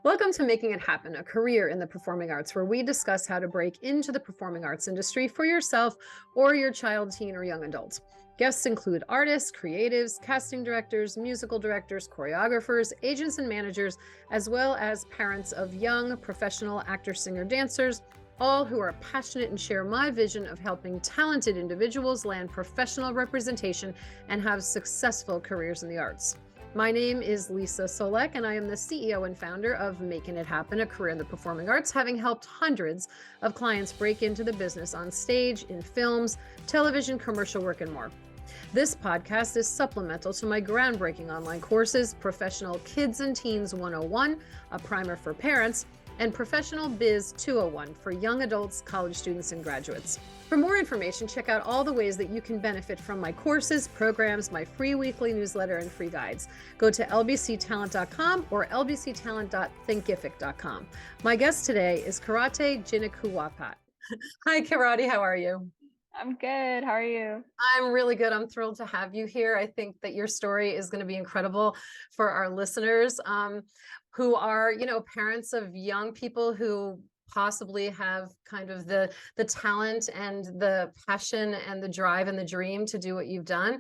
Welcome to Making It Happen, a career in the performing arts, where we discuss how to break into the performing arts industry for yourself or your child, teen, or young adult. Guests include artists, creatives, casting directors, musical directors, choreographers, agents, and managers, as well as parents of young professional actors, singer, dancers, all who are passionate and share my vision of helping talented individuals land professional representation and have successful careers in the arts. My name is Lisa Solek, and I am the CEO and founder of Making It Happen, a career in the performing arts, having helped hundreds of clients break into the business on stage, in films, television, commercial work, and more. This podcast is supplemental to my groundbreaking online courses, Professional Kids and Teens 101, a primer for parents, and Professional Biz 201 for young adults, college students, and graduates. For more information, check out all the ways that you can benefit from my courses, programs, my free weekly newsletter, and free guides. Go to lbctalent.com or lbctalent.thinkific.com. My guest today is Keerati Jinakunwiphat. Hi, Keerati. How are you? I'm good. How are you? I'm really good. I'm thrilled to have you here. I think that your story is going to be incredible for our listeners who are, parents of young people who possibly have kind of the talent and the passion and the drive and the dream to do what you've done,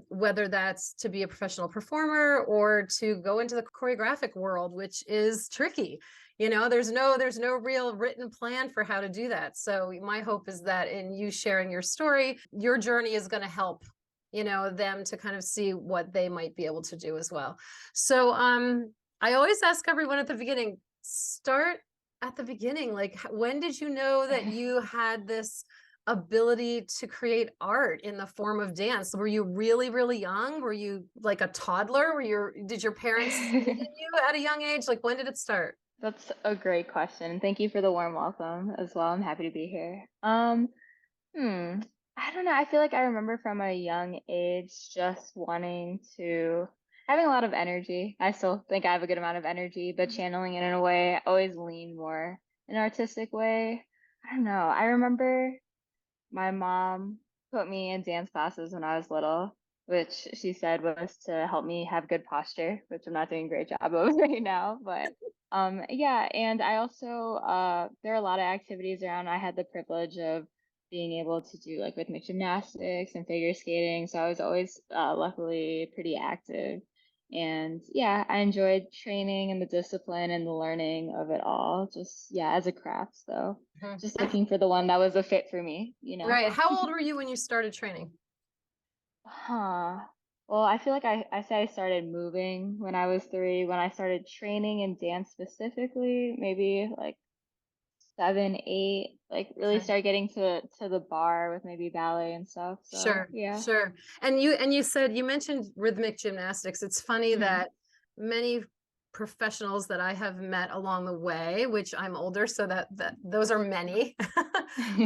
whether that's to be a professional performer or to go into the choreographic world, which is tricky. There's no real written plan for how to do that. So my hope is that in you sharing your story, your journey is going to help, them to kind of see what they might be able to do as well. So I always ask everyone at the beginning, start at the beginning. Like, when did you know that you had this ability to create art in the form of dance? Were you really, really young? Were you like a toddler? Did your parents see it in you at a young age? Like, when did it start? That's a great question. Thank you for the warm welcome as well. I'm happy to be here. Hmm, I don't know. I feel like I remember from a young age just having a lot of energy. I still think I have a good amount of energy, but channeling it in a way, I always lean more in an artistic way. I don't know. I remember my mom put me in dance classes when I was little, which she said was to help me have good posture, which I'm not doing a great job of right now. But yeah, and I also there are a lot of activities around. I had the privilege of being able to do like rhythmic gymnastics and figure skating, so I was always luckily pretty active. And yeah, I enjoyed training and the discipline and the learning of it all. Just yeah, as a craft, though. Just Mhm. looking for the one that was a fit for me, Right. How old were you when you started training? Huh. Well, I feel like I say I started moving when I was 3. When I started training in dance specifically, maybe like 7, 8, like really Okay. start getting to the bar with maybe ballet and stuff. So Sure, yeah. sure. And you mentioned rhythmic gymnastics. It's funny Hmm. that many professionals that I have met along the way, which I'm older, so that those are many.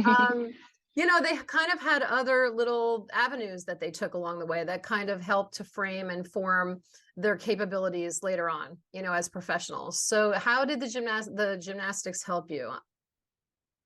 um, they kind of had other little avenues that they took along the way that kind of helped to frame and form their capabilities later on, as professionals. So how did the gymnastics help you?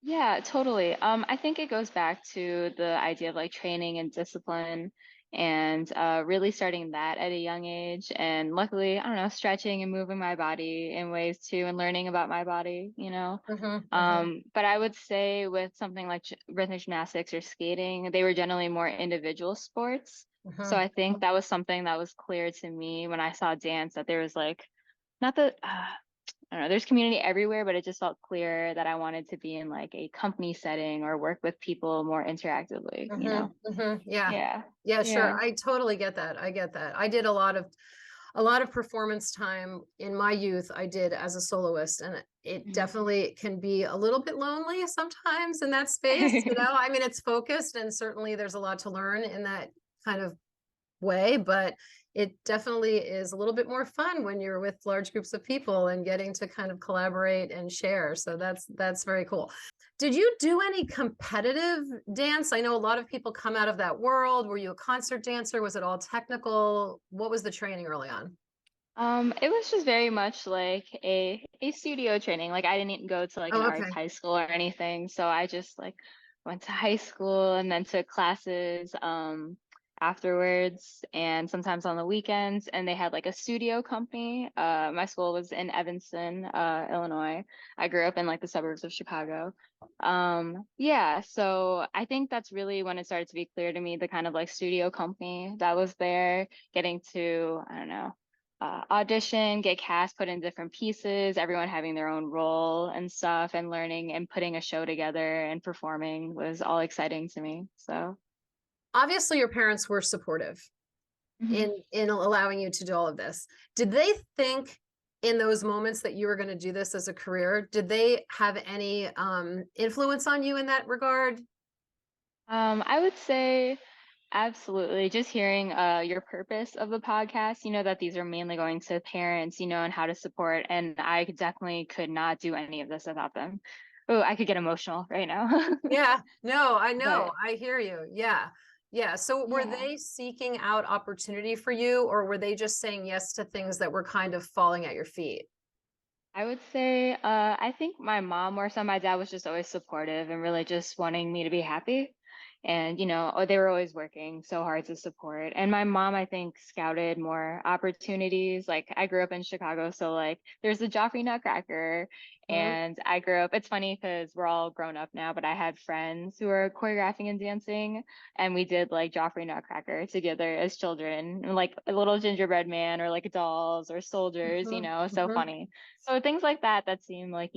Yeah, totally. I think it goes back to the idea of like training and discipline and really starting that at a young age. And luckily, I don't know, stretching and moving my body in ways too and learning about my body. Hmm, hmm. But I would say with something like rhythmic gymnastics or skating, they were generally more individual sports. So Hmm. I think that was something that was clear to me when I saw dance that there was like, not that I don't know, there's community everywhere, but it just felt clear that I wanted to be in like a company setting or work with people more interactively. Yeah. Yeah. Yeah, sure. Yeah. I totally get that. I get that. I did a lot of performance time in my youth. I did as a soloist, and it Mhm. definitely can be a little bit lonely sometimes in that space. I mean, it's focused, and certainly there's a lot to learn in that kind of way, but it definitely is a little bit more fun when you're with large groups of people and getting to kind of collaborate and share. So that's very cool. Did you do any competitive dance? I know a lot of people come out of that world. Were you a concert dancer? Was it all technical? What was the training early on? It was just very much like a studio training. Like I didn't go to like an Oh, arts okay. high school or anything. So I just like went to high school and then took classes. afterwards and sometimes on the weekends. And they had like a studio company. My school was in Evanston, Illinois. I grew up in like the suburbs of Chicago. Yeah, so I think that's really when it started to be clear to me, the kind of like studio company that was there, getting to, I don't know, audition, get cast, put in different pieces, everyone having their own role and stuff, and learning and putting a show together and performing was all exciting to me. So, Obviously, your parents were supportive mhm. in allowing you to do all of this. Did they think in those moments that you were going to do this as a career? Did they have any influence on you in that regard? I would say absolutely. Just hearing your purpose of the podcast, that these are mainly going to parents, and how to support. And I definitely could not do any of this without them. Oh, I could get emotional right now. Yeah, no, I know. But I hear you. Yeah. Yeah. So were yeah, they seeking out opportunity for you, or were they just saying yes to things that were kind of falling at your feet? I would say I think my mom more so my dad was just always supportive and really just wanting me to be happy. And, they were always working so hard to support. And my mom, I think, scouted more opportunities. Like I grew up in Chicago, so like there's the Joffrey Nutcracker. Mhm. And I grew up, it's funny because we're all grown up now, but I had friends who were choreographing and dancing, and we did like Joffrey Nutcracker together as children, and, like a little gingerbread man or like dolls or soldiers, Mhm. so Mhm. funny. So things like that seem like,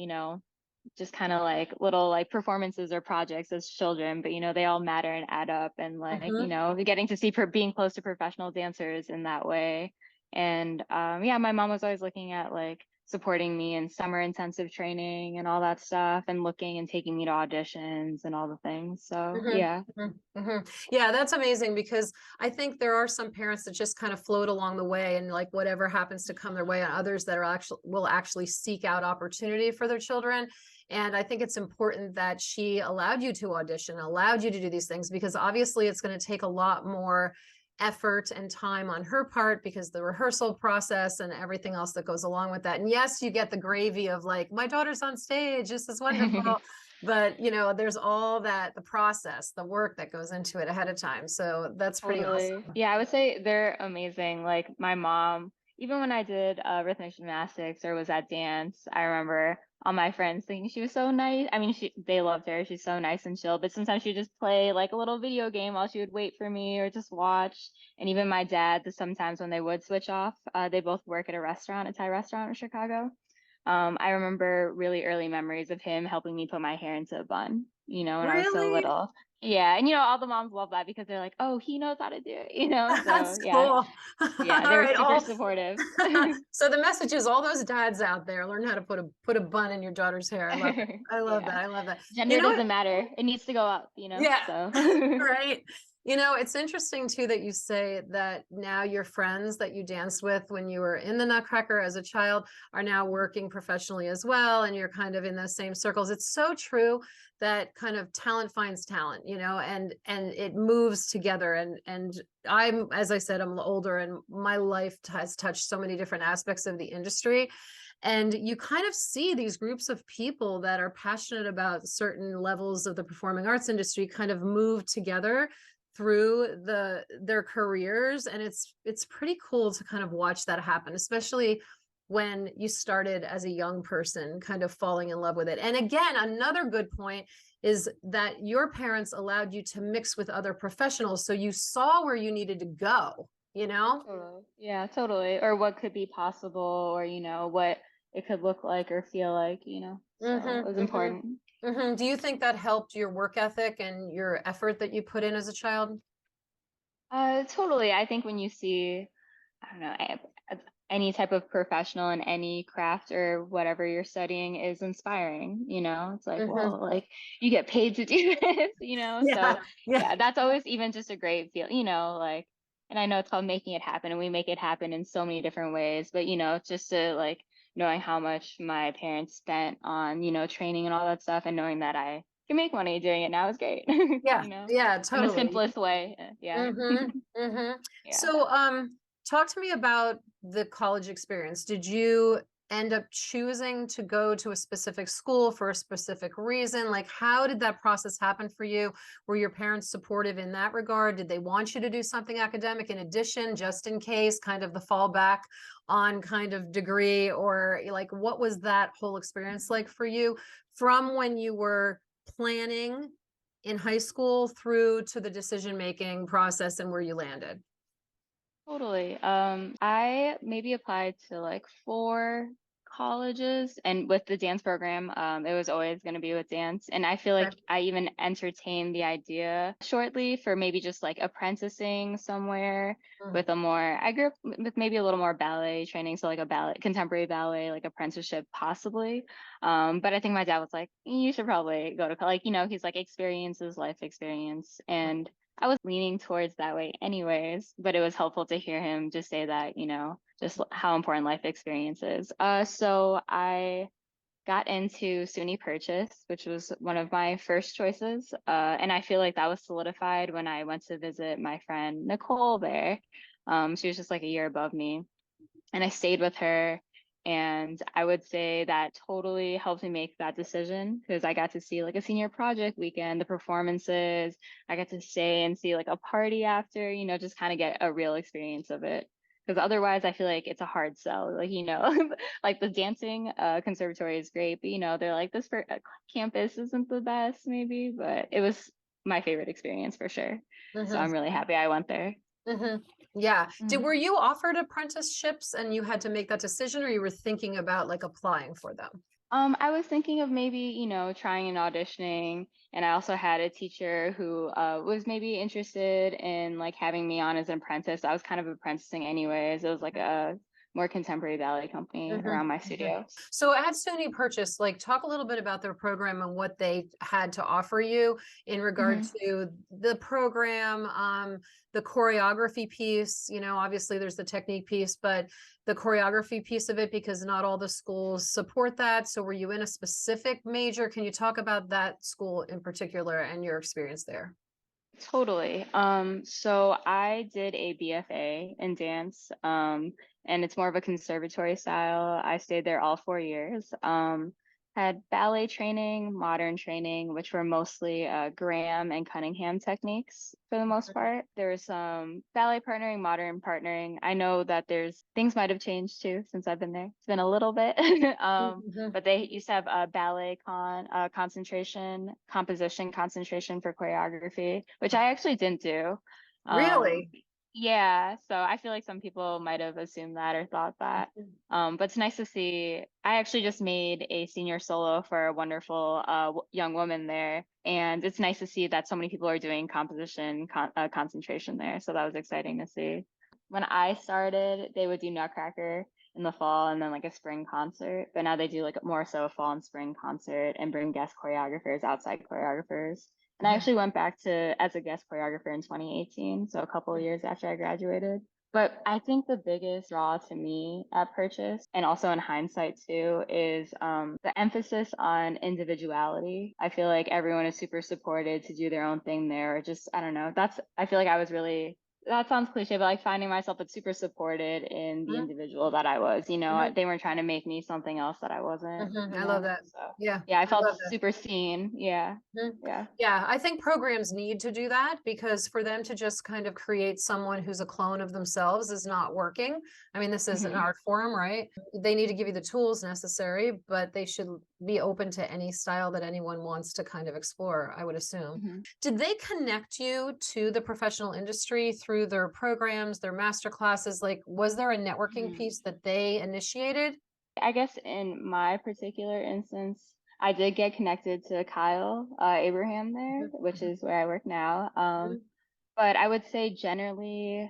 just kind of like little like performances or projects as children, but they all matter and add up, and like, Mhm. getting to see being close to professional dancers in that way. And yeah, my mom was always looking at like supporting me in summer intensive training and all that stuff, and looking and taking me to auditions and all the things. So Mhm, yeah. mhm, mhm. Yeah, that's amazing because I think there are some parents that just kind of float along the way and like whatever happens to come their way, and others that are actually will actually seek out opportunity for their children. And I think it's important that she allowed you to audition, allowed you to do these things, because obviously it's going to take a lot more effort and time on her part because the rehearsal process and everything else that goes along with that. And yes, you get the gravy of like, my daughter's on stage, this is wonderful, but there's all that, the process, the work that goes into it ahead of time, so that's pretty Totally. awesome. Yeah, I would say they're amazing. Like my mom, even when I did rhythmic gymnastics or was at dance, I remember all my friends thinking she was so nice. I mean, they loved her. She's so nice and chill, but sometimes she'd just play like a little video game while she would wait for me or just watch. And even my dad, sometimes when they would switch off, they both work at a restaurant, a Thai restaurant in Chicago. I remember really early memories of him helping me put my hair into a bun, when I was so Really? little. Yeah, and all the moms love that because they're like, "Oh, he knows how to do it." So That's yeah, cool. yeah, All they were right, super all supportive. so the message is all those dads out there, learn how to put a bun in your daughter's hair. I love it. I love that. Yeah, I love that. You gender know what? doesn't matter. It needs to go up, Yeah. So Right. It's interesting too that you say that now your friends that you danced with when you were in the Nutcracker as a child are now working professionally as well, and you're kind of in those same circles. It's so true that kind of talent finds talent, and it moves together. And I'm, as I said, I'm older, and my life has touched so many different aspects of the industry. And you kind of see these groups of people that are passionate about certain levels of the performing arts industry kind of move together through their careers, and it's pretty cool to kind of watch that happen, especially when you started as a young person kind of falling in love with it. And again, another good point is that your parents allowed you to mix with other professionals, so you saw where you needed to go. totally, yeah, totally. Or what could be possible, or what it could look like or feel like, So it was Mm-hmm, mm-hmm, important. mm-hmm. Do you think that helped your work ethic and your effort that you put in as a child? Totally. I think when you see, I don't know, any type of professional in any craft or whatever you're studying is inspiring, It's like, Mm-hmm. well, like you get paid to do this, Yeah, So yeah. yeah, that's always even just a great feel, like, and I know it's called making it happen, and we make it happen in so many different ways, but just to like knowing how much my parents spent on, training and all that stuff, and knowing that I can make money doing it now is great, Yeah, yeah, in the totally. simplest way. Yeah. Mm-hmm. Mm-hmm. Yeah. So, talk to me about the college experience. Did you end up choosing to go to a specific school for a specific reason? Like, how did that process happen for you? Were your parents supportive in that regard? Did they want you to do something academic in addition, just in case, kind of the fallback on kind of degree? Or like, what was that whole experience like for you from when you were planning in high school through to the decision-making process and where you landed? Totally. I maybe applied to like 4 colleges, and with the dance program, it was always going to be with dance. And I feel Okay. like I even entertained the idea shortly for maybe just like apprenticing somewhere Mm. with a more, I grew up with maybe a little more ballet training, so like a ballet, contemporary ballet, like apprenticeship possibly. But I think my dad was like, you should probably go to, like, he's like experiences, life experience. And I was leaning towards that way anyways, but it was helpful to hear him just say that, just how important life experience is. So I got into SUNY Purchase, which was one of my first choices. And I feel like that was solidified when I went to visit my friend Nicole there. She was just like a year above me, and I stayed with her. And I would say that totally helped me make that decision because I got to see like a senior project weekend, the performances. I got to stay and see like a party after, just kind of get a real experience of it. Because otherwise, I feel like it's a hard sell. Like, like the dancing conservatory is great, but they're like, this campus isn't the best, maybe, but it was my favorite experience for sure. So I'm really happy I went there. Yeah. Mhm. Were you offered apprenticeships and you had to make that decision, or you were thinking about like applying for them? I was thinking of maybe, trying and auditioning, and I also had a teacher who was maybe interested in like having me on as an apprentice. I was kind of apprenticing anyways. It was like a more contemporary ballet company Mhm, around my mhm. studio. So at SUNY Purchase, like talk a little bit about their program and what they had to offer you in regard Hmm. to the program, the choreography piece. Obviously there's the technique piece, but the choreography piece of it, because not all the schools support that. So were you in a specific major? Can you talk about that school in particular and your experience there? Totally. So I did a BFA in dance, and it's more of a conservatory style. I stayed there all 4 years. Had ballet training, modern training, which were mostly Graham and Cunningham techniques for the most part. There was some ballet partnering, modern partnering. I know that there's things might have changed too since I've been there. It's been a little bit. Mhm. But they used to have a ballet concentration, composition concentration for choreography, which I actually didn't do. Um, Really? yeah, so I feel like some people might have assumed that or thought that. But it's nice to see. I actually just made a senior solo for a wonderful young woman there, and it's nice to see that so many people are doing composition concentration there. So that was exciting to see. When I started, they would do Nutcracker in the fall and then like a spring concert. But now they do like more so a fall and spring concert and bring guest choreographers, outside choreographers. And I Mhm. actually went back to as a guest choreographer in 2018, so a couple of years after I graduated. But I think the biggest draw to me at Purchase, and also in hindsight too, is the emphasis on individuality. I feel like everyone is super supported to do their own thing there. Or just, I don't know. I feel like I was really, that sounds cliche, but like finding myself but super supported in the Mhm. individual that I was. Mhm. They weren't trying to make me something else that I wasn't, I love that. So Yeah, yeah, I I felt love that. super seen. Yeah. Mhm. Yeah. Yeah, I think programs need to do that, because for them to just kind of create someone who's a clone of themselves is not working. I mean, this is an Hmm. art form, right? They need to give you the tools necessary, but they should be open to any style that anyone wants to kind of explore, I would assume. Hmm. Did they connect you to the professional industry through their programs, their master classes? Like, was there a networking Hmm. piece that they initiated? I guess in my particular instance, I did get connected to Kyle Abraham there, Mhm, which mhm, is where I work now. mhm, But I would say generally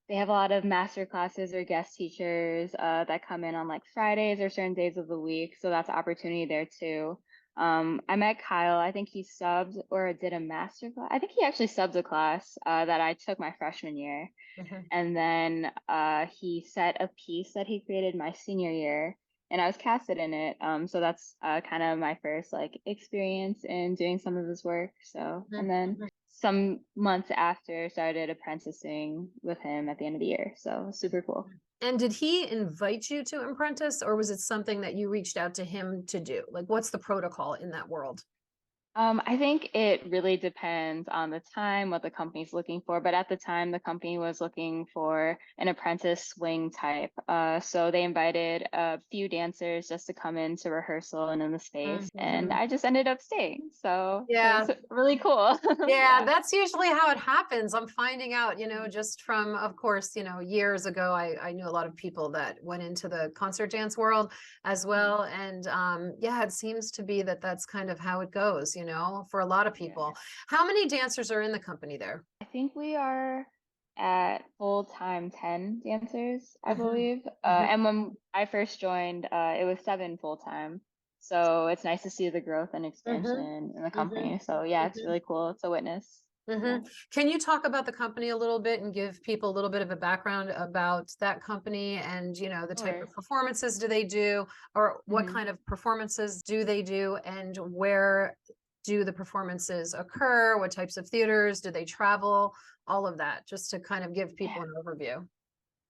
they have a lot of master classes or guest teachers that come in on like Fridays or certain days of the week. So that's opportunity there too. I met Kyle. I think he subbed or did a master class. I think he actually subbed a class that I took my freshman year. mhm, And then he set a piece that he created my senior year, and I was casted in it. So that's kind of my first like experience in doing some of his work. So, and mhm, then mhm. some months after, started apprenticing with him at the end of the year. So super cool. And did he invite you to apprentice, or was it something that you reached out to him to do? Like, what's the protocol in that world? I think it really depends on the time, what the company's looking for. But at the time, the company was looking for an apprentice swing type. So they invited a few dancers just to come into rehearsal and in the space. And Mhm. I just ended up staying. So it Yeah. was really cool. Yeah, Yeah. that's usually how it happens. I'm finding out, just from, of course, years ago, I knew a lot of people that went into the concert dance world as Mhm. well. And yeah, it seems to be that that's kind of how it goes, for a lot of Yeah. people. How many dancers are in the company there? I think we are at full-time 10 dancers, I Hmm. believe. Hmm. And when I first joined, it was 7 full-time. So it's nice to see the growth and Hmm. expansion in the Hmm. company. So yeah, it's really cool to witness. Hmm. Yeah, Can you talk about the company a little bit and give people a little bit of a background about that company and, the of type of course. performances do they do, or what Hmm. kind of performances do they do, and where do the performances occur? What types of theaters do they travel? All of that, just to kind of give Yeah. people an overview.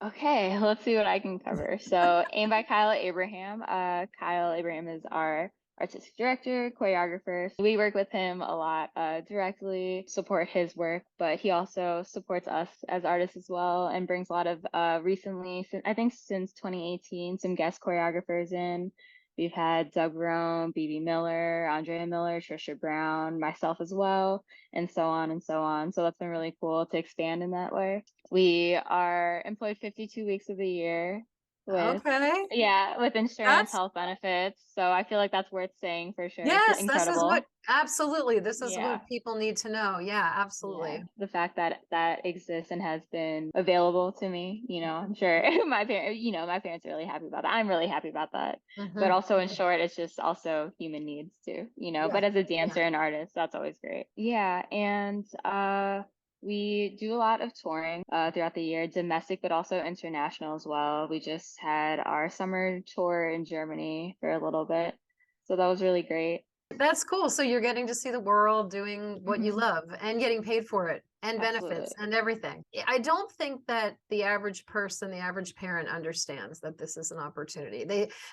Okay, let's see what I can cover. So, aimed by Kyle Abraham. Kyle Abraham is our artistic director, choreographer. We work with him a lot, directly support his work, but he also supports us as artists as well and brings a lot of recently, I think since 2018, some guest choreographers in. We've had Doug Rome, BB Miller, Andrea Miller, Trisha Brown, myself as well, and so on and so on. So that's been really cool to expand in that way. We are employed 52 weeks of the year with, Okay. yeah, with insurance, That's health benefits. So I feel like that's worth saying for sure. It's Yes, this is what incredible. absolutely. This is Yeah. what people need to know. Yeah, Yeah. absolutely. The fact that that exists and has been available to me, I'm sure my parents are really happy about that. I'm really happy about that. But Hmm. also in short, it's just also human needs too. Yeah. But as a Yeah. dancer and artist, that's always great. Yeah. And we do a lot of touring throughout the year, domestic, but also international as well. We just had our summer tour in Germany for a little bit. So that was really great. That's cool. So you're getting to see the world doing what you Hmm. love and getting paid for it and benefits Absolutely. and everything. I don't think that the average person, the average parent understands that this is an opportunity.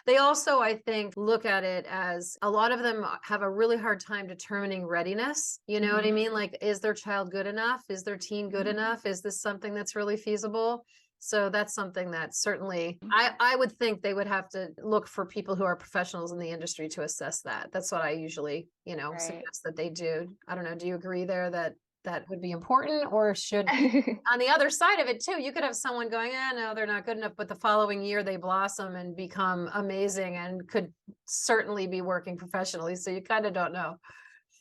They also, I think, look at it as a lot of them have a really hard time determining readiness. You know what I Hmm. mean? Like, is their child good enough? Is their teen good Hmm. enough? Is this something that's really feasible? So that's something that certainly I would think they would have to look for people who are professionals in the industry to assess that. That's what I usually, Right. suggest that they do. I don't know. Do you agree there that that would be important, or should on the other side of it too, you could have someone going, no, they're not good enough, but the following year they blossom and become amazing and could certainly be working professionally. So you kind of don't know.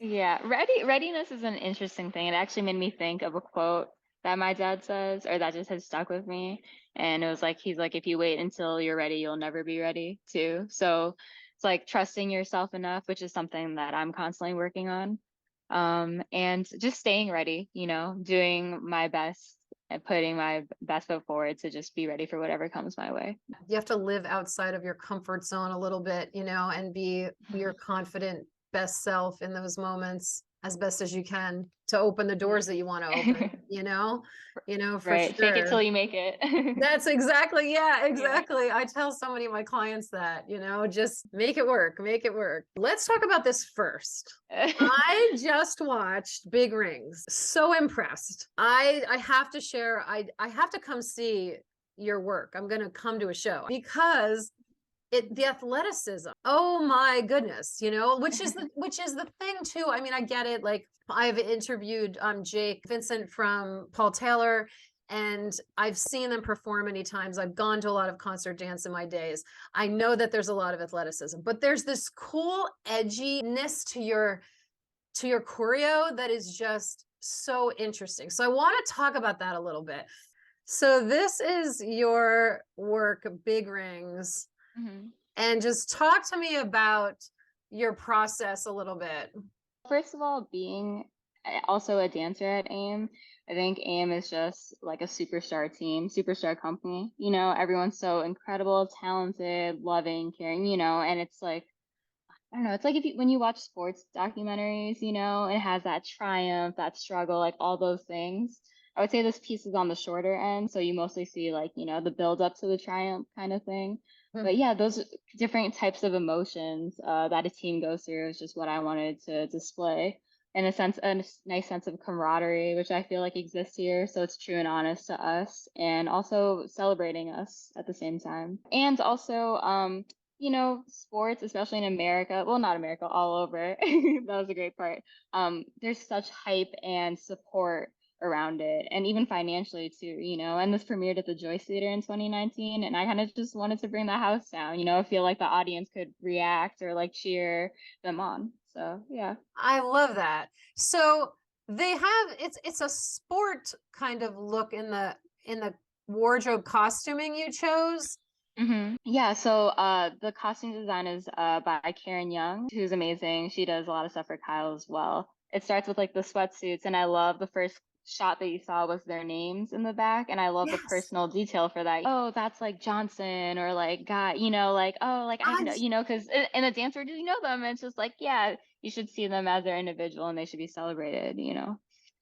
Yeah, readiness is an interesting thing. It actually made me think of a quote that my dad says, or that just has stuck with me. And it was like, he's like, if you wait until you're ready, you'll never be ready too. So it's like trusting yourself enough, which is something that I'm constantly working on. And just staying ready, doing my best and putting my best foot forward to just be ready for whatever comes my way. You have to live outside of your comfort zone a little bit, and be your confident best self in those moments as best as you can to open the doors that you want to open, for Right. Fake it till sure. you make it. That's exactly, yeah, Yeah. exactly. I tell so many of my clients that, just make it work, make it work. Let's talk about this first. I just watched Big Rings. So impressed. I have to share, I have to come see your work. I'm going to come to a show because the athleticism. Oh my goodness, which is the thing too. I mean, I get it. Like, I've interviewed Jake Vincent from Paul Taylor, and I've seen them perform many times. I've gone to a lot of concert dance in my days. I know that there's a lot of athleticism, but there's this cool edginess to your choreo that is just so interesting. So I want to talk about that a little bit. So this is your work, Big Rings, Mhm. and just talk to me about your process a little bit. First of all, being also a dancer at A.I.M, I think A.I.M is just like a superstar team, superstar company. Everyone's so incredible, talented, loving, caring, and it's like I don't know, it's like if you when you watch sports documentaries, it has that triumph, that struggle, like all those things. I would say this piece is on the shorter end, so you mostly see like, the build up to the triumph kind of thing. Hmm. But yeah, those different types of emotions that a team goes through is just what I wanted to display. In a sense, nice sense of camaraderie, which I feel like exists here. So it's true and honest to us, and also celebrating us at the same time. And also, sports, especially in America, well, not America, all over. That was a great part. There's such hype and support around it, and even financially too, and this premiered at the Joyce Theater in 2019, and I kind of just wanted to bring the house down, feel like the audience could react or like cheer them on. So yeah. I love that. So they have it's a sport kind of look in the wardrobe costuming you chose. Yeah, so the costume design is by Karen Young, who's amazing. She does a lot of stuff for Kyle as well. It starts with like the sweatsuits, and I love the first shot that you saw was their names in the back, and I love the Yes. personal detail for that. Oh, that's like Johnson or like Guy, like, oh, like I I know, because in the dance world, you know them. And it's just like, yeah, you should see them as their individual, and they should be celebrated. At least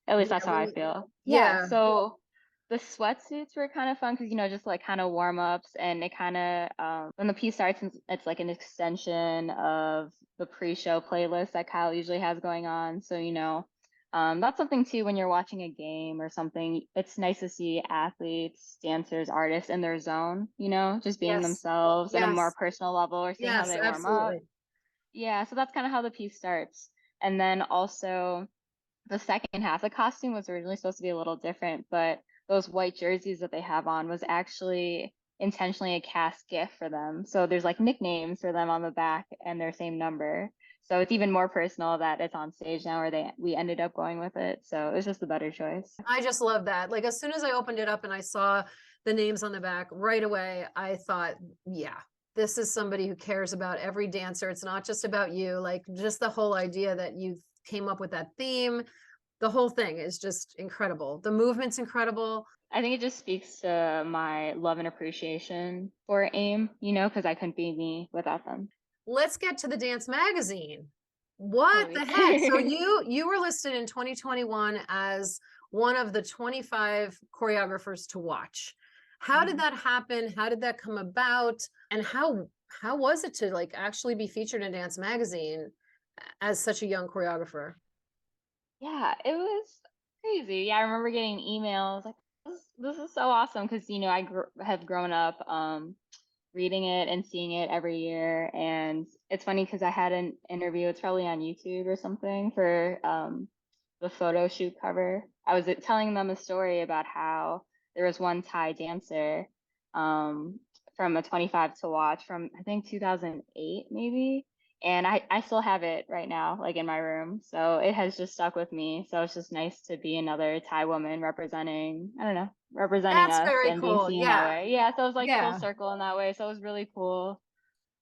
yeah, that's how I feel. Yeah, yeah. so the sweatsuits were kind of fun because just like kind of warm ups, and it kind of when the piece starts, it's like an extension of the pre-show playlist that Kyle usually has going on. So that's something too when you're watching a game or something. It's nice to see athletes, dancers, artists in their zone. Just being Yes. themselves at a more Yes. personal level, or seeing how Yes, they warm up. absolutely. Yeah, so that's kind of how the piece starts, and then also the second half. The costume was originally supposed to be a little different, but those white jerseys that they have on was actually intentionally a cast gift for them. So there's like nicknames for them on the back and their same number. So it's even more personal that it's on stage now, where we ended up going with it. So it was just a better choice. I just love that. Like as soon as I opened it up and I saw the names on the back right away, I thought, yeah, this is somebody who cares about every dancer. It's not just about you. Like just the whole idea that you came up with that theme, the whole thing is just incredible. The movement's incredible. I think it just speaks to my love and appreciation for AIM, because I couldn't be me without them. Let's get to the dance magazine. What Totally. the heck? So you were listed in 2021 as one of the 25 choreographers to watch. How did Mhm. that happen? How did that come about? And how was it to like actually be featured in Dance Magazine as such a young choreographer? Yeah, it was crazy. Yeah, I remember getting emails like, this is so awesome, because I have grown up reading it and seeing it every year. And it's funny because I had an interview, it's probably on YouTube or something, for the photo shoot cover. I was telling them a story about how there was one Thai dancer um, from a 25 to watch from, I think, 2008 maybe. And I still have it right now, like in my room. So it has just stuck with me. So it's just nice to be another Thai woman representing, I don't know, representing That's us very and being cool. seen that Yeah. way. Yeah, so it was like full Yeah. circle in that way. So it was really cool.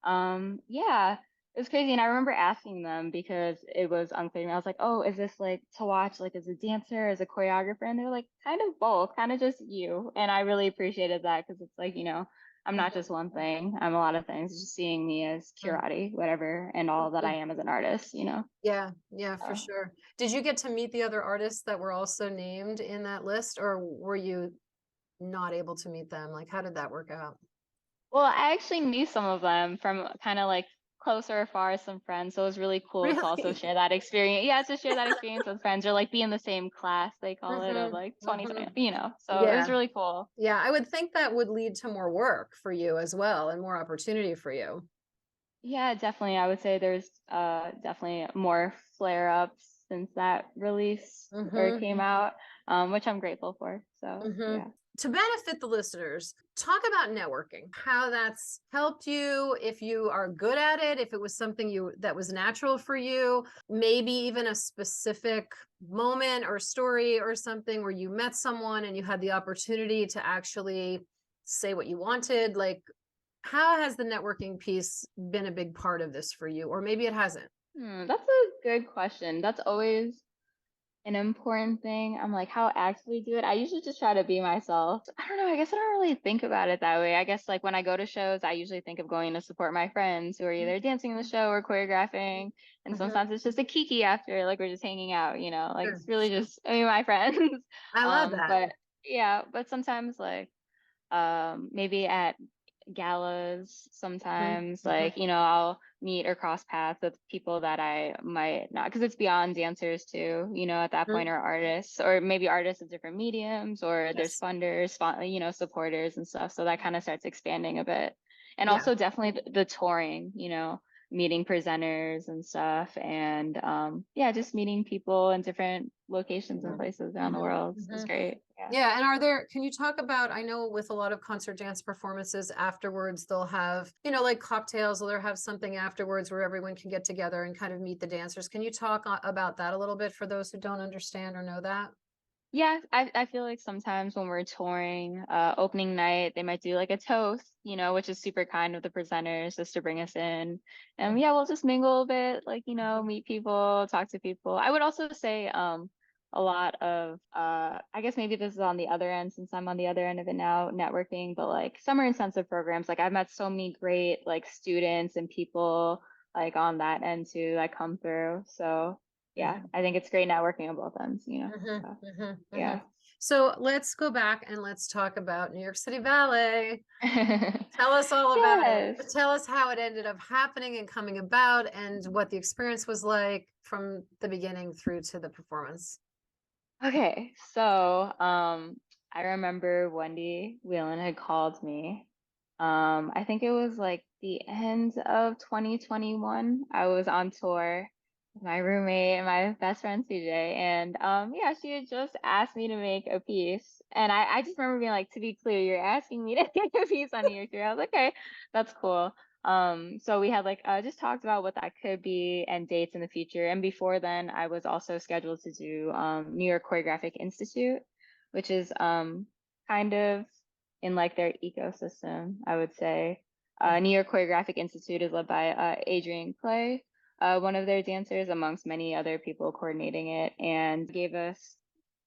Yeah, it was crazy. And I remember asking them because it was unclear to me. I was like, oh, is this like to watch like as a dancer, as a choreographer? And they were like, kind of both, kind of just you. And I really appreciated that, because it's like, I'm not Mhm. just one thing. I'm a lot of things. Just seeing me as Mhm. Keerati, whatever, and all that I Mhm. am as an artist. Yeah, yeah, for So. sure. Did you get to meet the other artists that were also named in that list, or were you not able to meet them? Like, how did that work out? Well, I actually knew some of them from kind of like closer or far as some friends. So it was really cool to also Really? share that experience. Yeah, to share that experience with friends, or like be in the same class, they call it, of Hmm. like 2020, Hmm. So it was Yeah. really cool. Yeah, I would think that would lead to more work for you as well and more opportunity for you. Yeah, definitely. I would say there's definitely more flare-ups since that release or Hmm. came out, which I'm grateful for. So Hmm. yeah. To benefit the listeners, talk about networking, how that's helped you, if you are good at it, if it was something that was natural for you, maybe even a specific moment or story or something where you met someone and you had the opportunity to actually say what you wanted. Like, how has the networking piece been a big part of this for you? Or maybe it hasn't. That's a good question. That's always an important thing. I'm like, how actively do it? I usually just try to be myself. I don't know. I guess I don't really think about it that way. I guess like when I go to shows, I usually think of going to support my friends who are either dancing in the show or choreographing. And Mhm. sometimes it's just a kiki after, like we're just hanging out, like Sure. it's really just me and my friends. I love that. But yeah, but sometimes like maybe at galas Mhm. sometimes Mhm. like I'll meet or cross paths with people that I might not, because it's beyond dancers too, at that point, Mhm. or artists, or maybe artists of different mediums, or there's Yes. funders, supporters and stuff, so that kind of starts expanding a bit. And Yeah. also definitely the touring, meeting presenters and stuff, and yeah, just meeting people in different locations and places around the Mhm. world is Mhm. great. Yeah. Yeah, and can you talk about, I know with a lot of concert dance performances afterwards, they'll have, like cocktails, or they'll have something afterwards where everyone can get together and kind of meet the dancers. Can you talk about that a little bit for those who don't understand or know that? Yeah, I feel like sometimes when we're touring, opening night, they might do like a toast, which is super kind of the presenters just to bring us in. And yeah, we'll just mingle a bit, like, meet people, talk to people. I would also say a lot of I guess maybe this is on the other end since I'm on the other end of it now, networking, but like summer intensive programs, like I've met so many great like students and people like on that end too that come through. So yeah, Mhm. I think it's great networking on both ends. Mhm. So. Mhm. Mhm. Yeah. So let's go back and let's talk about New York City Ballet. Tell us all about it. Yes. Tell us how it ended up happening and coming about and what the experience was like from the beginning through to the performance. Okay. So, I remember Wendy Whelan had called me. I think it was like the end of 2021. I was on tour with my roommate and my best friend CJ. And yeah, she had just asked me to make a piece. And I just remember being like, to be clear, you're asking me to make a piece on New York City. I was like, okay, that's cool. So we had like just talked about what that could be and dates in the future. And before then, I was also scheduled to do New York Choreographic Institute, which is kind of in like their ecosystem, I would say. New York Choreographic Institute is led by Adrian Clay, one of their dancers, amongst many other people coordinating it, and gave us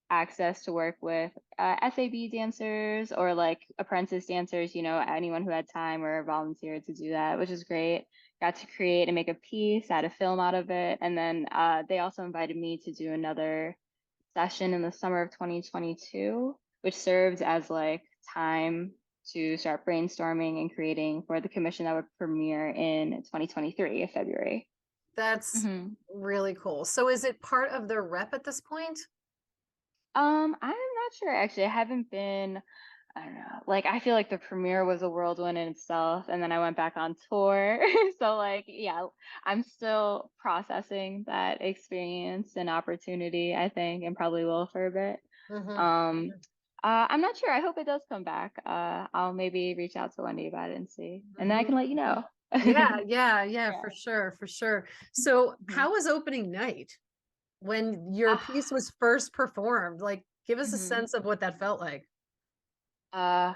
access to work with SAB dancers or like apprentice dancers, anyone who had time or volunteered to do that, which is great. Got to create and make a piece, had a film out of it. And then they also invited me to do another session in the summer of 2022, which served as like time to start brainstorming and creating for the commission that would premiere in 2023 of February. That's hmm really cool. So is it part of their rep at this point? I'm not sure actually. I haven't been, I don't know. Like I feel like the premiere was a whirlwind in itself, and then I went back on tour. So like, yeah, I'm still processing that experience and opportunity, I think, and probably will for a bit. Mhm. Um, I'm not sure. I hope it does come back. I'll maybe reach out to Wendy about it and see, and then I Mhm. can let you Mhm. know. Yeah, yeah, yeah, Yeah. for sure, for sure. So Mhm. how was opening night when your piece Ah, was first performed? Like, give us a mhm. sense of what that felt like. Uh,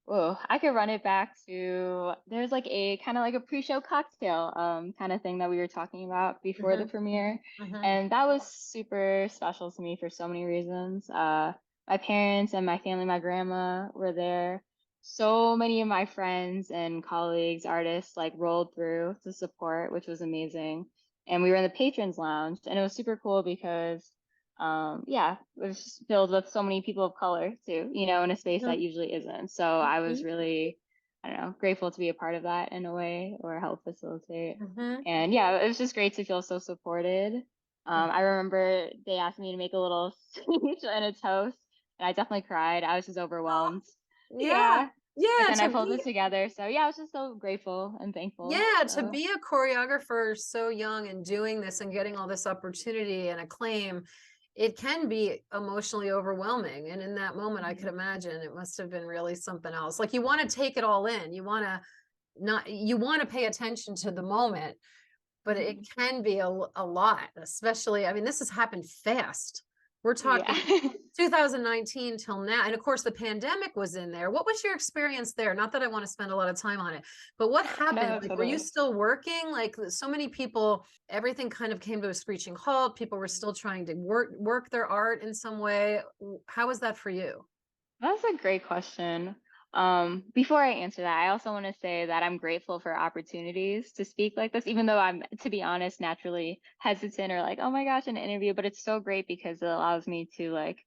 Whoa, I could run it back to there's like a kind of like a pre-show cocktail kind of thing that we were talking about before the Mhm. premiere. Mhm. And that was super special to me for so many reasons. My parents and my family, my grandma were there. So many of my friends and colleagues, artists, like rolled through to support, which was amazing. And we were in the patrons lounge, and it was super cool because yeah, it was just filled with so many people of color too, in a space that Mhm. usually isn't. So I was Mhm. really, I don't know, grateful to be a part of that in a way or help facilitate. Mhm. And yeah, it was just great to feel so supported. I remember they asked me to make a little speech and a toast, and I definitely cried. I was just Oh, overwhelmed. yeah. Yeah. But Yeah, then I pulled it together. So yeah, I was just so grateful and thankful. to So be a choreographer so young and doing this and getting all this opportunity and acclaim, it can be emotionally overwhelming. And in that moment, I could mhm, imagine it must have been really something else. Like you want to take it all in. You want to pay attention to the moment, but it mhm. can be a lot, especially, I mean, this has happened fast. We're Yeah. talking 2019 till now. And of course, the pandemic was in there. What was your experience there? Not that I want to spend a lot of time on it, but what happened? No, Like, were you totally. still working? Like, so many people, everything kind of came to a screeching halt. People were still trying to work their art in some way. How was that for you? That's a great question. Before I answer that, I also want to say that I'm grateful for opportunities to speak like this, even though I'm, to be honest, naturally hesitant or like, oh my gosh, an interview. But it's so great because it allows me to like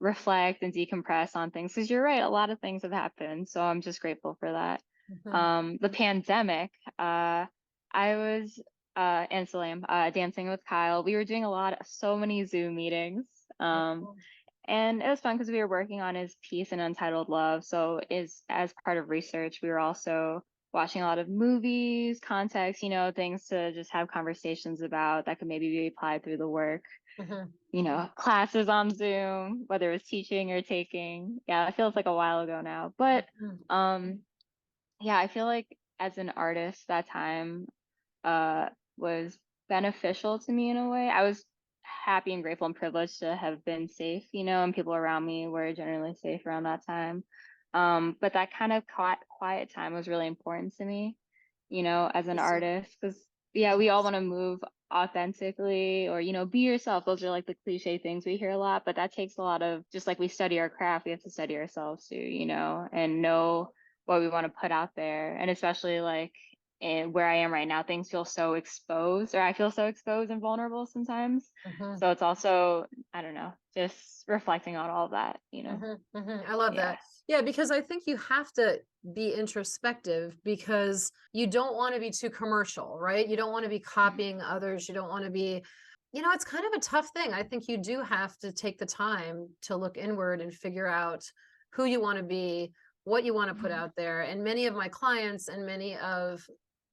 reflect and decompress on things. Because you're right, a lot of things have happened. So I'm just grateful for that. Mhm. The pandemic, I was and still am dancing with Kyle. We were doing so many Zoom meetings. And it was fun because we were working on his piece in Untitled Love. So is as part of research, we were also watching a lot of movies, context, things to just have conversations about that could maybe be applied through the work. Mhm. Classes on Zoom, whether it was teaching or taking. Yeah, it feels like a while ago now. But Mhm. um yeah, I feel like as an artist that time uh, was beneficial to me in a way. I was happy and grateful and privileged to have been safe, and people around me were generally safe around that time. But that kind of quiet time was really important to me, as an Interesting. artist, because yeah, we all want to move authentically or, be yourself. Those are like the cliche things we hear a lot, but that takes a lot of, just like we study our craft, we have to study ourselves too, and know what we want to put out there. And especially like and where I am right now, things feel so exposed, or I feel so exposed and vulnerable sometimes. Mhm. So it's also, I don't know, just reflecting on all of that. I love Yeah. that. Yeah, because I think you have to be introspective because you don't want to be too commercial, right? You don't want to be copying others. You don't want to be, it's kind of a tough thing. I think you do have to take the time to look inward and figure out who you want to be, what you want to put Mhm. out there. And many of my clients and many of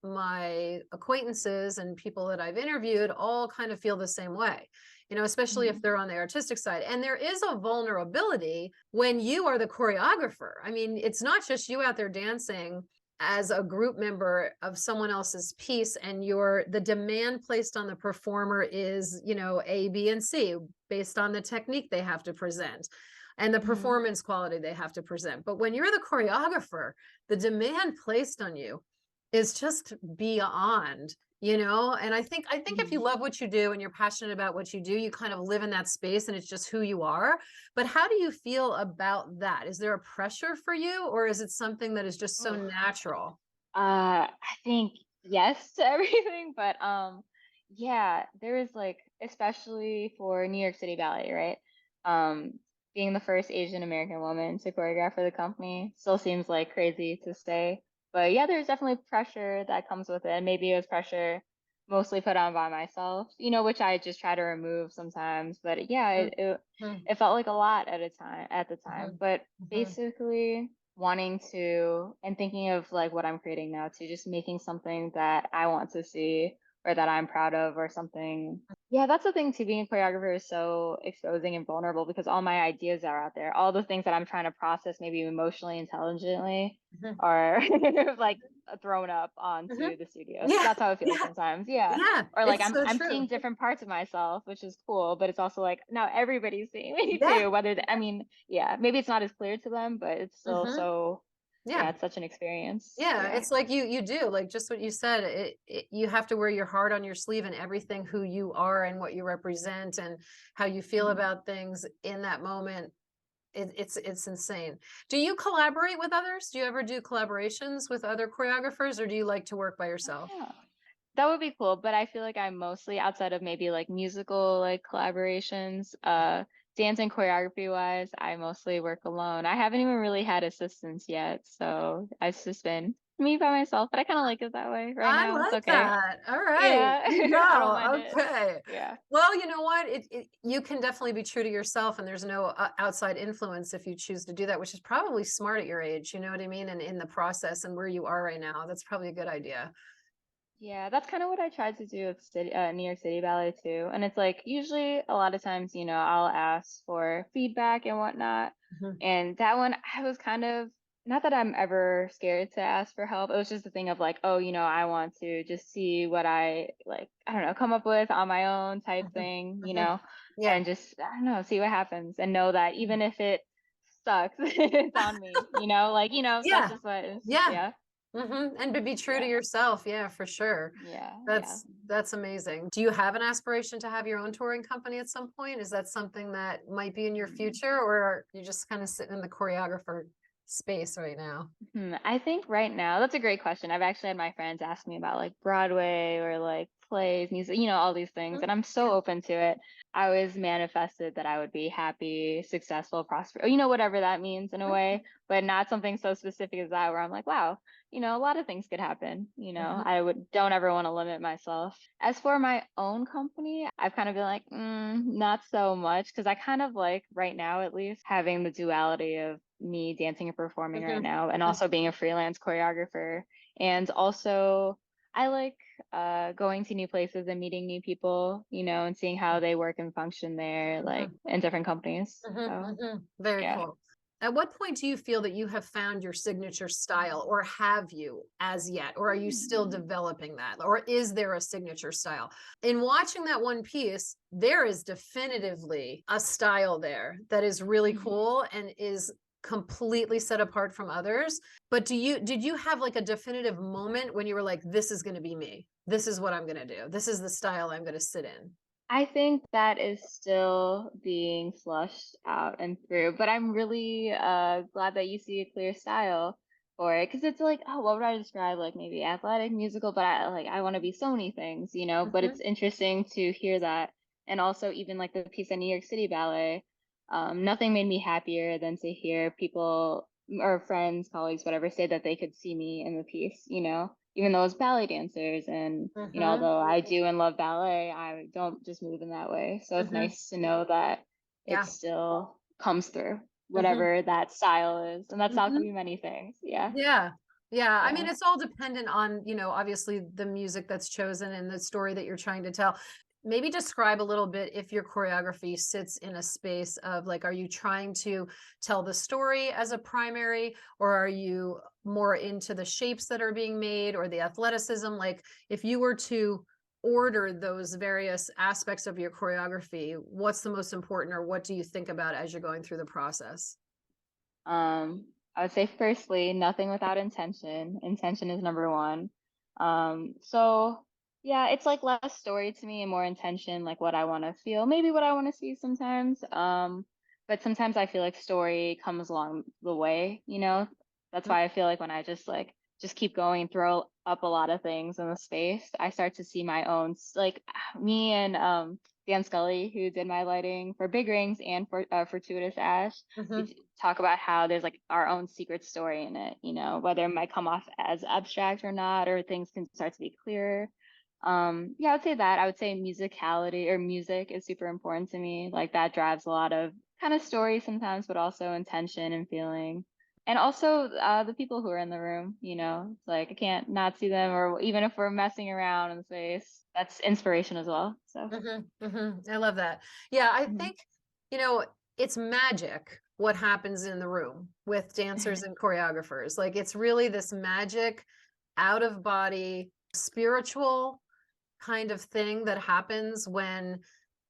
my acquaintances and people that I've interviewed all kind of feel the same way, especially if Mhm. they're on the artistic side. And there is a vulnerability when you are the choreographer. I mean, it's not just you out there dancing as a group member of someone else's piece, and the demand placed on the performer is, A, B, and C based on the technique they have to present and the Mhm. performance quality they have to present. But when you're the choreographer, the demand placed on you is just beyond, and I think if you Mhm. love what you do and you're passionate about what you do, you kind of live in that space and it's just who you are. But how do you feel about that? Is there a pressure for you, or is it something that is just so Oof. natural? I think yes to everything, but yeah, there is like, especially for New York City Ballet, right? Um, Being the first Asian American woman to choreograph for the company still seems like crazy to say, but yeah, there's definitely pressure that comes with it. And maybe it was pressure mostly put on by myself, which I just try to remove sometimes. But yeah, Mhm, it felt like a lot at the time. mhm, But mhm, basically wanting to and thinking of like what I'm creating now to just making something that I want to see or that I'm proud of or something. Yeah, that's the thing too. Being a choreographer is so exposing and vulnerable because all my ideas are out there. All the things that I'm trying to process, maybe emotionally, intelligently, mhm, are like thrown up mhm. onto the studio. So Yeah, that's how it feels yeah, sometimes. Yeah. yeah. Or like It's I'm so I'm true. seeing different parts of myself, which is cool, but it's also like now everybody's seeing me Yeah. too. I mean, yeah, maybe it's not as clear to them, but it's still Hmm. so yeah, Yeah. it's such an experience. Yeah, Yeah. it's like you do, like just what you said, you have to wear your heart on your sleeve and everything who you are and what you represent and how you feel Mhm. about things in that moment. It's insane. Do you collaborate with others? Do you ever do collaborations with other choreographers, or do you like to work by yourself? Yeah. That would be cool, but I feel like I'm mostly outside of maybe like musical like collaborations, dance and choreography wise, I mostly work alone. I haven't even really had assistants yet, so it's just been me by myself, but I kind of like it that way right I now. It's like okay. that. All right. Yeah, You I don't mind go. it. Okay. Yeah. Well, you know what? You can definitely be true to yourself, and there's no outside influence if you choose to do that, which is probably smart at your age. You know what I mean? And in the process and where you are right now, that's probably a good idea. Yeah, that's kind of what I tried to do with New York City Ballet too. And it's like usually a lot of times, I'll ask for feedback and whatnot. Mhm. And that one, I was kind of, not that I'm ever scared to ask for help. It was just the thing of like, oh, I want to just see what I like, I don't know, come up with on my own type Mhm. thing, Mhm. Yeah. and just, I don't know, see what happens and know that even if it sucks, it's on me, that's Yeah. just what it's just, Yeah. yeah, And to be true to yeah, yourself. Yeah, for sure. yeah, yeah. That's amazing. Do you have an aspiration to have your own touring company at some point? Is that something that might be in your Mm. future, or are you just kind of sitting in the choreographer space right now? I think right now, that's a great question. I've actually had my friends ask me about like Broadway or like plays, music, all these things, Mhm. and I'm so Yeah. open to it. I always manifested that I would be happy, successful, prosperous, whatever that means in a way, but not something so specific as that where I'm like, wow, a lot of things could happen. Mhm. I would don't ever want to limit myself. As for my own company, I've kind of been like, not so much, because I kind of like right now at least having the duality of me dancing and performing right Mhm. now and Mhm. also being a freelance choreographer. And also I like going to new places and meeting new people, and seeing how they work and function there, like Mhm. in different companies. Mhm. So Mhm. Very yeah. cool. At what point do you feel that you have found your signature style, or have you as yet? Or are you still Hmm. developing that? Or is there a signature style? In watching that one piece, there is definitively a style there that is really cool and is completely set apart from others. But did you have like a definitive moment when you were like, this is going to be me? This is what I'm going to do. This is the style I'm going to sit in. I think that is still being flushed out and through, but I'm really glad that you see a clear style for it, because it's like, oh, what would I describe? Like maybe athletic, musical, but I want to be so many things, But it's Mhm. interesting to hear that, and also even like the piece at New York City Ballet, nothing made me happier than to hear people or friends, colleagues, whatever, say that they could see me in the piece, even though it's ballet dancers and Mhm. although I do and love ballet, I don't just move in that way. So it's Mhm. nice to know that it Yeah. still comes through, Mhm. whatever that style is. And that style could Mhm. be many things. Yeah. Yeah. Yeah. I mean, Yeah. it's all dependent on, obviously the music that's chosen and the story that you're trying to tell. Maybe describe a little bit if your choreography sits in a space of like, are you trying to tell the story as a primary, or are you more into the shapes that are being made or the athleticism? Like, if you were to order those various aspects of your choreography, what's the most important, or what do you think about as you're going through the process? I would say firstly, nothing without intention. Intention is number one. So yeah, it's like less story to me and more intention, like what I want to feel, maybe what I want to see sometimes. But sometimes I feel like story comes along the way. That's why I feel like when I just keep going, throw up a lot of things in the space, I start to see my own, like me and Dan Scully, who did my lighting for Big Rings and for Fortuitous Ash, Mhm. we talk about how there's like our own secret story in it, whether it might come off as abstract or not, or things can start to be clearer. Yeah, I would say that. I would say musicality or music is super important to me. Like that drives a lot of kind of story sometimes, but also intention and feeling. And also the people who are in the room. It's like I can't not see them, or even if we're messing around in the space, that's inspiration as well. So, I love that. Yeah, I mhm. think, you know, it's magic what happens in the room with dancers and choreographers. Like, it's really this magic, out of body, spiritual kind of thing that happens when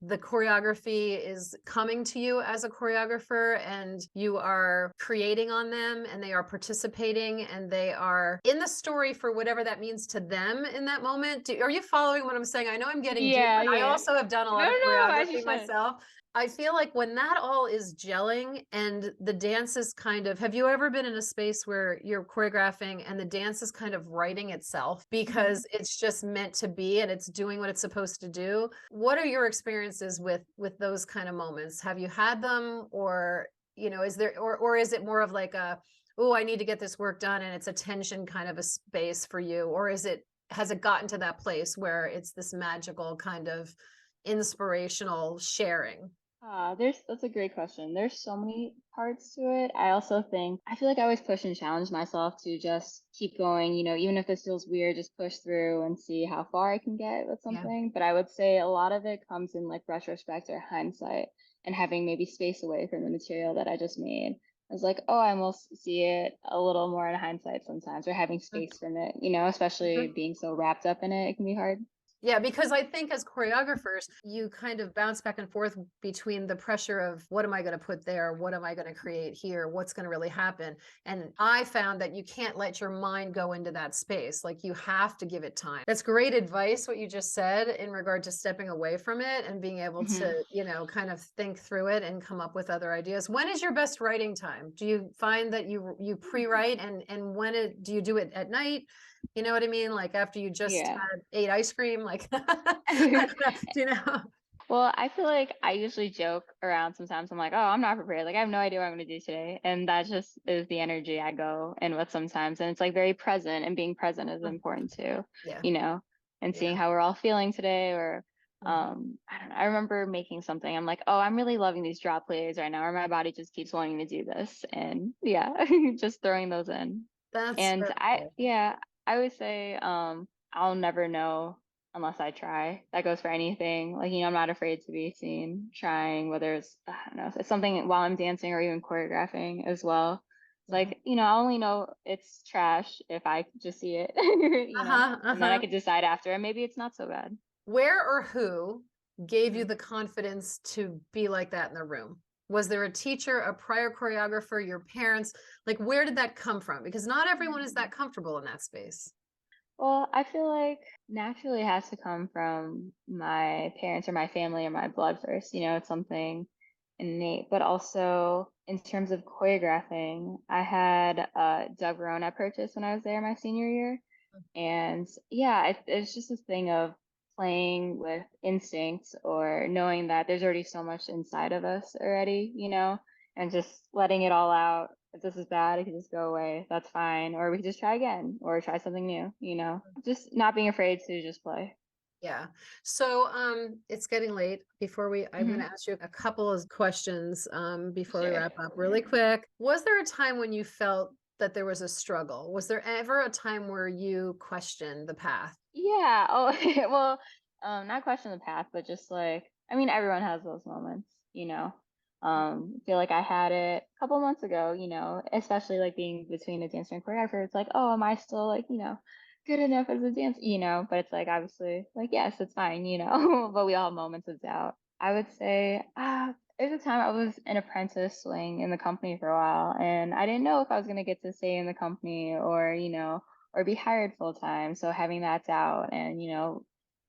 the choreography is coming to you as a choreographer and you are creating on them and they are participating and they are in the story for whatever that means to them in that moment. Are you following what I'm saying? I know I'm getting deep, Yeah, but I yeah. also have done a No, lot of no, as you choreography should. myself. I feel like when that all is gelling and the dance is kind of, have you ever been in a space where you're choreographing and the dance is kind of writing itself Mhm. because it's just meant to be and it's doing what it's supposed to do? What are your experiences with those kind of moments? Have you had them, or is there, or is it more of like a, oh, I need to get this work done and it's a tension kind of a space for you, or has it gotten to that place where it's this magical kind of inspirational sharing? That's a great question. There's so many parts to it. I also think I feel like I always push and challenge myself to just keep going, even if this feels weird, just push through and see how far I can get with Yeah. something. But I would say a lot of it comes in like retrospect or hindsight and having maybe space away from the material that I just made. I was like, oh, I almost see it a little more in hindsight sometimes, or having space from it, especially Mhm. being so wrapped up in it, it can be hard. Yeah, because I think as choreographers, you kind of bounce back and forth between the pressure of what am I going to put there? What am I going to create here? What's going to really happen? And I found that you can't let your mind go into that space. Like you have to give it time. That's great advice, what you just said in regard to stepping away from it and being able to, Mhm. kind of think through it and come up with other ideas. When is your best writing time? Do you find that you pre-write and do you do it at night? You know what I mean? Like after you just Yeah. ate ice cream, like I don't know, do you know? Well, I feel like I usually joke around sometimes. I'm like, oh, I'm not prepared. Like, I have no idea what I'm going to do today. And that just is the energy I go in with sometimes. And it's like very present, and being present is Mm, important too, yeah, you know, and seeing yeah. how we're all feeling today. Or, Mhm. I don't know. I remember making something. I'm like, oh, I'm really loving these drop plays right now, or my body just keeps wanting to do this. And yeah, just throwing those in. That's And so cool. I would say, I'll never know unless I try. That goes for anything. Like, I'm not afraid to be seen trying, whether it's, I don't know, it's something while I'm dancing or even choreographing as well. It's Mhm. like, I only know it's trash if I just see it, Uh-huh, and then I uh-huh. could decide after, and maybe it's not so bad. Where or who gave you Mhm. the confidence to be like that in the room? Was there a teacher, a prior choreographer, your parents? Like, where did that come from? Because not everyone is that comfortable in that space. Well, I feel like naturally it has to come from my parents or my family or my blood first. It's something innate. But also in terms of choreographing, I had Doug Rohn at Purchase when I was there my senior year. And yeah, it's just this thing of playing with instinct or knowing that there's already so much inside of us already, and just letting it all out. If this is bad, it can just go away. That's fine. Or we can just try again or try something new. Just not being afraid to just play. Yeah. So it's getting late. I'm going Hmm. to ask you a couple of questions before we Sure. wrap up really quick. Was there a time when you felt that there was a struggle? Was there ever a time where you questioned the path? Yeah. Oh, well, not question the path, but just like, I mean, everyone has those moments. I feel like I had it a couple months ago, especially like being between a dancer and choreographer. It's like, oh, am I still like, good enough as a dancer? But it's like, obviously, like, yes, it's fine. But we all have moments of doubt. I would say, there's a time I was an apprentice swing in the company for a while, and I didn't know if I was going to get to stay in the company or be hired full time. So having that doubt and,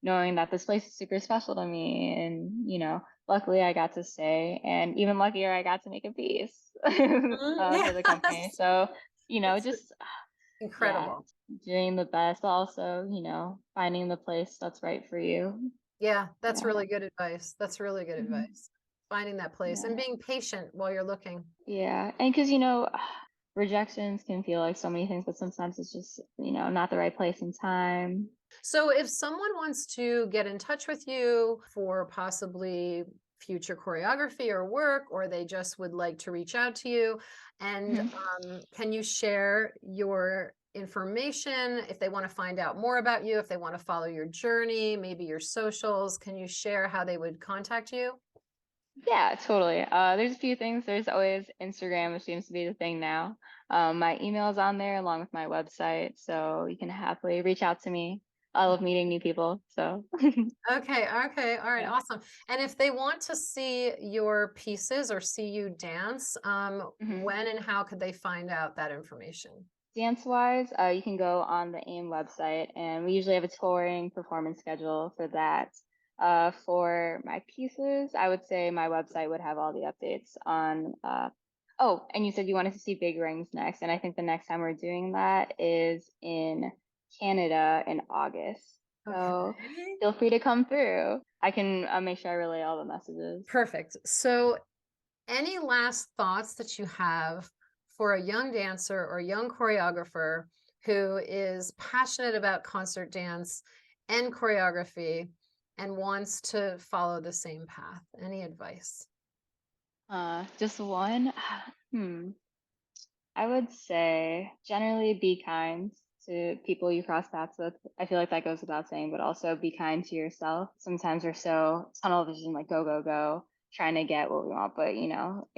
knowing that this place is super special to me and, luckily I got to stay and even luckier I got to make a piece for the company. Yes. So, It's just, yeah, incredible. doing the best, but also, finding the place that's right for you. Yeah, that's Yeah. really good advice. That's really good Hmm. advice. Finding that place and Yeah. being patient while you're looking. Yeah. And because, rejections can feel like so many things, but sometimes it's just, not the right place and time. So if someone wants to get in touch with you for possibly future choreography or work, or they just would like to reach out to you, and Mhm. can you share your information if they want to find out more about you, if they want to follow your journey, maybe your socials, can you share how they would contact you? Yeah, totally. There's a few things. There's always Instagram, which seems to be the thing now. My email is on there along with my website, so you can happily reach out to me. I love meeting new people, so Okay, okay, all right, yeah. awesome. And if they want to see your pieces or see you dance, Hmm. when and how could they find out that information? Dance-wise, you can go on the AIM website, and we usually have a touring performance schedule for that. For my pieces, I would say my website would have all the updates on. Oh, and you said you wanted to see Big Rings next, and I think the next time we're doing that is in Canada in August. So Okay. feel free to come through. I can make sure I relay all the messages. Perfect. So, any last thoughts that you have for a young dancer or young choreographer who is passionate about concert dance and choreography and wants to follow the same path? Any advice? Just one. Hmm. I would say generally be kind to people you cross paths with. I feel like that goes without saying, but also be kind to yourself. Sometimes we're so tunnel vision, like go, go, go, trying to get what we want, but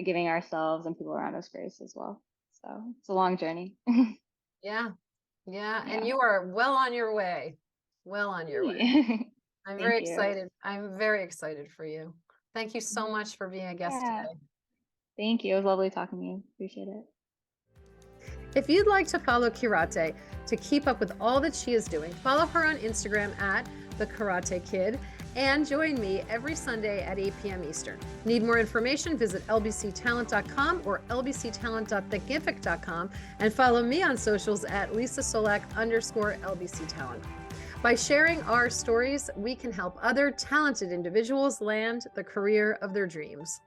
giving ourselves and people around us grace as well. So it's a long journey. Yeah, yeah. And Yeah. you are well on your way. Well on your way. Yeah. I'm very Thank you. excited. I'm very excited for you. Thank you so much for being a guest Yeah. today. Thank you. It was lovely talking to you. Appreciate it. If you'd like to follow Keerati to keep up with all that she is doing, follow her on Instagram at The Karate Kid and join me every Sunday at 8 p.m. Eastern. Need more information? Visit lbctalent.com or lbctalent.thinkific.com and follow me on socials at LisaSolak_LBC Talent. By sharing our stories, we can help other talented individuals land the career of their dreams.